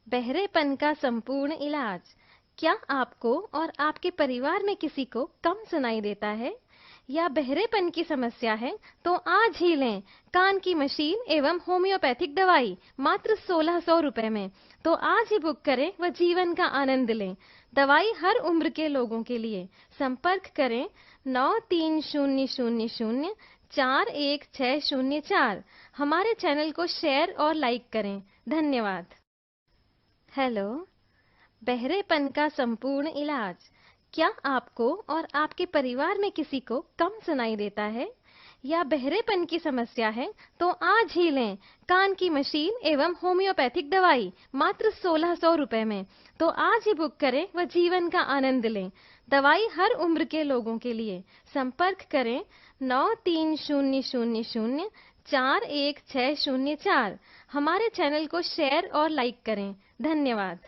बहरेपन का संपूर्ण इलाज। क्या आपको और आपके परिवार में किसी को कम सुनाई देता है या बहरेपन की समस्या है तो आज ही लें कान की मशीन एवं होम्योपैथिक दवाई मात्र 1600 रुपए में। तो आज ही बुक करें व जीवन का आनंद लें। दवाई हर उम्र के लोगों के लिए। संपर्क करें 9300041604। हमारे चैनल को शेयर और लाइक करें। धन्यवाद। हेलो। बहरेपन का संपूर्ण इलाज। क्या आपको और आपके परिवार में किसी को कम सुनाई देता है या बहरेपन की समस्या है तो आज ही लें कान की मशीन एवं होम्योपैथिक दवाई मात्र 1600 रुपए में। तो आज ही बुक करें व जीवन का आनंद लें। दवाई हर उम्र के लोगों के लिए। संपर्क करें 9300041604। हमारे चैनल को शेयर और लाइक करें। धन्यवाद।